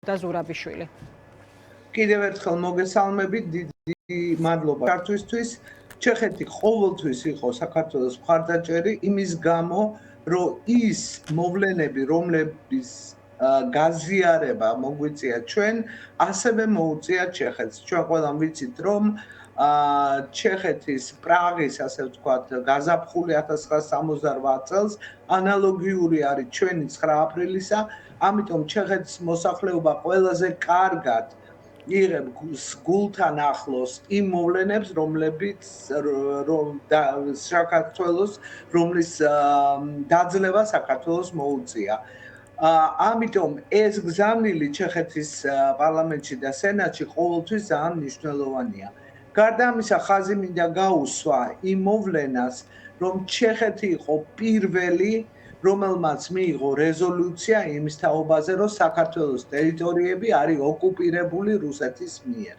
და ზურაბიშვილი. კიდევ ერთხელ მოგესალმებით, დიდი მადლობა ქართვისთვის. ჩეხეთი ყოველთვის იყო საქართველოს მხარდაჭერი იმის გამო, რომ ის მოვლენები, რომლების გაზიარება მოგვიწია ჩვენ, ასევე მოუწია ჩეხეთს. ჩვენ ყველამ ვიცით, რომ ჩეხეთის პრაღის, ასე ვთქვათ, გაზაფხული 1968 წელს ანალოგიური არის ჩვენი 9 აპრილისა, ამიტომ ჩეხეთის მოსახლეობა ყველაზე კარგად იღებს გულთან ახლოს იმ მოვლენებს, რომლებიც საქართველოს, რომლის დაძლევა საქართველოს მოუწია. ამიტომ ეს გზავნილი ჩეხეთის პარლამენტში და სენატში ყოველთვის ძალიან მნიშვნელოვანია. გარდა ამისა, ხაზი მინდა გაუსვა იმ მოვლენას, რომ ჩეხეთი იყო პირველი, რომელმაც მიიღო რეზოლუცია იმის თაობაზე, რომ საქართველოს ტერიტორიები არის ოკუპირებული რუსეთის მიერ.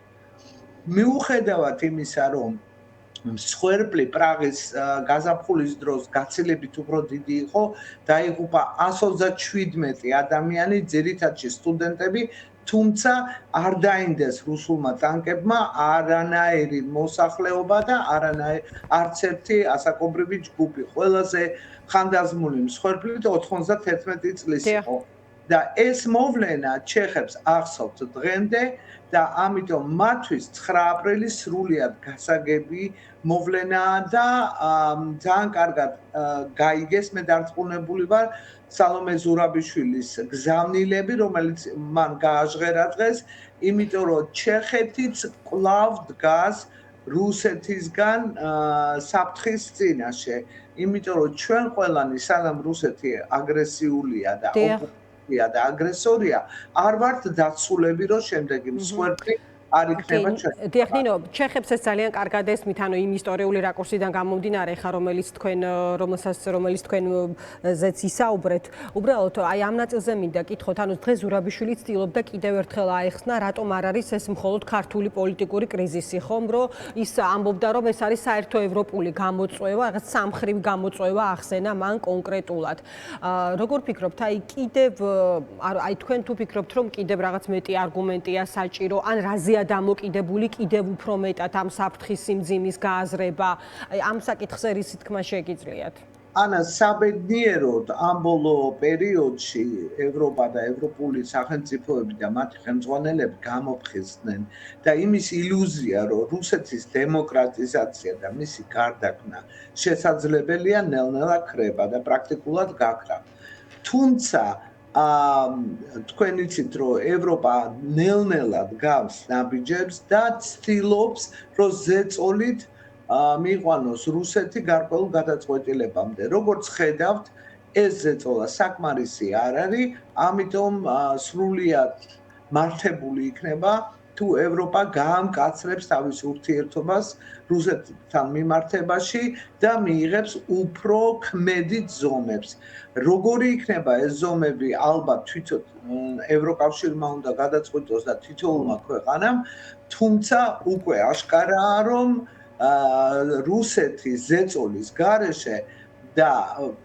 მიუხედავად იმისა, რომ მსხვერპლი პრაღის გაზაფხულის დროს გაცილებით უფრო დიდი იყო, დაიღუპა 137 ადამიანი, ძირითადად სტუდენტები, თუმცა არ დაინდეს რუსულმა ტანკებმა არანაირი მოსახლეობა და არც ერთი ასაკობრივი ჯგუფი. ყველაზე ხანდაზმული მსხვერპლი 91 წლის იყო. და ეს მოვლენა ჩეხებს ახსოვთ დღემდე და ამიტომ მათთვის 9 აპრილი სრულიად გასაგები მოვლენაა და ძალიან კარგად გაიგეს, მე დარწმუნებული ვარ, სალომე ზურაბიშვილის გზავნილები, რომელიც მან გააჟღერა დღეს, იმიტომ რომ ჩეხეთიც კვლავ დგას რუსეთისგან საფრთხის წინაშე. იმიტომ რომ ჩვენ ყველანი სანამ რუსეთი აგრესიულია და და აგრესორია, არ ვართ დაცულები, რომ შემდეგი მსხვერპლი არ იქნება ჩვენ. დიახ, ნინო, ჩეხებს ეს ძალიან კარგად ესმით, ანუ იმ ისტორიული რაკურსიდან გამომდინარე, ხა რომელიც თქვენზეც ისაუბრეთ. უბრალოდ აი ამ ნაწილზე მინდა კითხოთ, ანუ დღეს ზურაბიშვილი ცდილობდა კიდევ ერთხელ აეხსნა, რატომ არ არის ეს მხოლოდ ქართული პოლიტიკური კრიზისი, ხომ, რომ ის ამბობდა, რომ ეს არის საერთო ევროპული გამოწვევა, რაღაც სამხრივ გამოწვევა ახსენა მან კონკრეტულად. როგორ ფიქრობთ, აი კიდევ აი თქვენ თუ ფიქრობთ, რომ კიდევ რაღაც მეტი არგუმენტია საჭირო, ან რაზეა დამოკიდებული კიდევ უფრო მეტად ამ საფრთხის სიმძიმის გააზრება, ამ საკითხზე რისი თქმა შეგიძლიათ? ანა, საბედნიეროდ ამ ბოლო პერიოდში ევროპა და ევროპული სახელმწიფოები და მათი ხელმძღვანელები გამოფხიზდნენ და იმის ილუზია, რომ რუსეთის დემოკრატიზაცია და მისი გარდაქმნა შესაძლებელია, ნელ-ნელა ქრება და პრაქტიკულად გაქრა. თუმცა თქვენ იცით, რომ ევროპა ნელ-ნელა გავს ნაბიჯებს და ცდილობს, რომ ზეწოლით მიიყვანოს რუსეთი გარკვეულ გადაწყვეტილებამდე. როგორც ხედავთ, ეს ზეწოლა საკმარისი არ არის, ამიტომ სრულიად მართებული იქნება, თუ ევროპა გაამკაცრებს თავის ურთიერთობას რუსეთთან მიმართებაში და მიიღებს უფრო ქმედი ზომებს. როგორი იქნება ეს ზომები, ალბათ თვითონ ევროკავშირმა უნდა გადაწყვიტოს და თითოეულმა ქვეყანამ, თუმცა უკვე აშკარაა, რომ რუსეთის ზეწოლის გარეშე და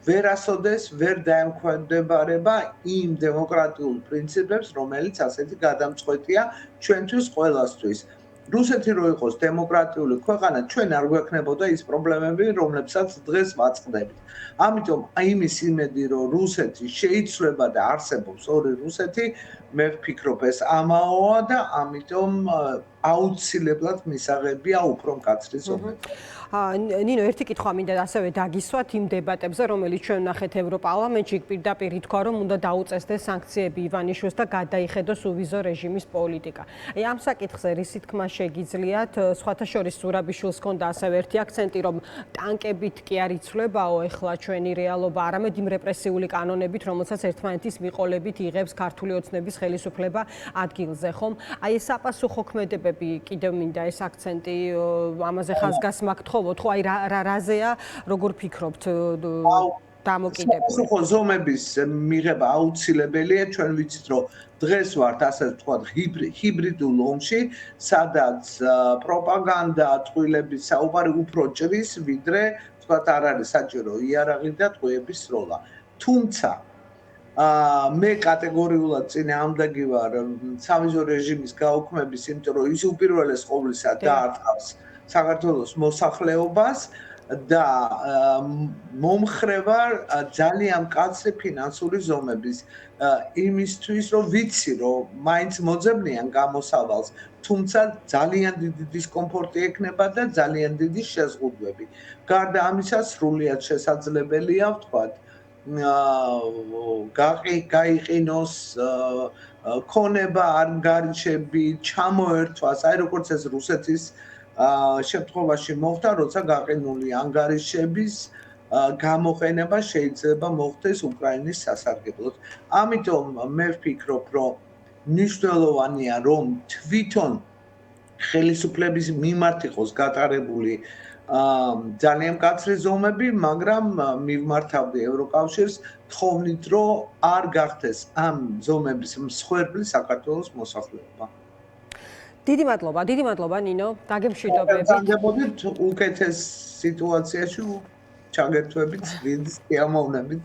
ვერასოდეს ვერ დაემქვემდებარება იმ დემოკრატიულ პრინციპებს, რომელიც ასეთი გადამწყვეტია ჩვენთვის ყველასთვის. რუსეთი რო იყოს დემოკრატიული ქვეყანა, ჩვენ არ გვექნებოდა ის პრობლემები, რომლებსაც დღეს ვაწყდებით. ამიტომ იმის იმედი, რომ რუსეთი შეიცვლება და არსებობს ორი რუსეთი, მე ვფიქრობ ეს ამაოა და ამიტომ აუცილებლად მისაღებია უფრო მკაცრი ზომები. ნინო, ერთი კითხვა მინდა ასევე დაგისვათ იმ დებატებზე, რომელიც ჩვენ ვნახეთ ევროპარლამენტში, პირდაპირ ითქვა, რომ უნდა დაუწესდეს სანქციები ივანიშვილს და გადაიხედოს უვიზო რეჟიმის პოლიტიკა. აი ამ საკითხზე რისი თქმა შეგიძლიათ? სხვათა შორის ზურაბიშვილს ჰქონდა ასევე ერთი აქცენტი, რომ ტანკებით კი არ იცვლებაო ეხლა ჩვენი რეალობა, არამედ იმ რეპრესიული კანონებით, რომელსაც ერთმანეთის მიყოლებით იღებს ქართული ოცნების ხელისუფლება ადგილზე, ხომ? აი ეს საპასუხო ქმედებები კიდევ მინდა ეს აქცენტი ამაზე ხაზგასმა გთხოვოთ, ხო, აი რაზეა, როგორ ფიქრობთ დამოკიდებული? საპასუხო ზომების მიღება აუცილებელია, ჩვენ ვიცით, რომ დღეს ვართ, ასე ვთქვათ, ჰიბრიდულ ომში, სადაც პროპაგანდა, ტყუილების საუბარი უფრო ჭრის, ვიდრე, ვთქვათ, არ არის საჭირო იარაღი და ტყუების სროლა. თუმცა მე კატეგორიულად წინააღმდეგი ვარ სავიზო რეჟიმის გაუქმების, იმიტომ რომ ის უპირველეს ყოვლისა დაარტყავს საქართველოს მოსახლეობას და მომხრე ვარ ძალიან მკაცრი ფინანსური ზომების იმისთვის, რომ ვიცი, რომ მაინც მოძებნიან გამოსავალს, თუმცა ძალიან დიდი დისკომფორტი ექნება და ძალიან დიდი შეზღუდვები. გარდა ამისა, სრულიად შესაძლებელია, ვთქვათ, გაიყინოს ქონება ანგარიშები, ჩამოერთვას, აი როგორც ეს რუსეთის შემთხვევაში მოხდა, როცა გაყინული ანგარიშების გამოყენება შეიძლება მოხდეს უკრაინის სასარგებლოდ. ამიტომ მე ვფიქრობ, რომ მნიშვნელოვანია, რომ თვითონ ხელისუფლების მიმართ იყოს გატარებული ძალიან მკაცრი ზომები, მაგრამ მივმართავდი ევროკავშირს თხოვნით, რომ არ გახდეს ამ ზომების მსხვერპლი საქართველოს მოსახლეობა. დიდი მადლობა ნინო, დაგემშვიდობებით. გაგებოდით უკეთეს სიტუაციაში ჩაგერთვებით, დიდი სიამოვნებით.